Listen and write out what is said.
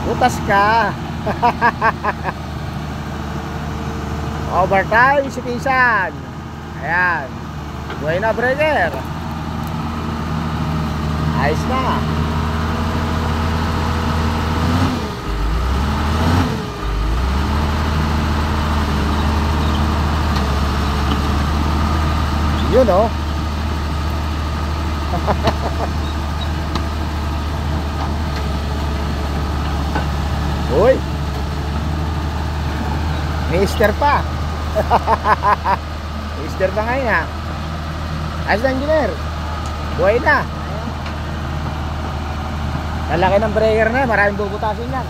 Butas ka. Overtime si Pinsan. Ayan. Buhay na breaker. Ayos na. Yun oh. Uy. Mister pa. Mister pa ngayon ha. Ayos na engineer. Buhay na. Lalaki ng breaker na. Maraming bubutasin yan.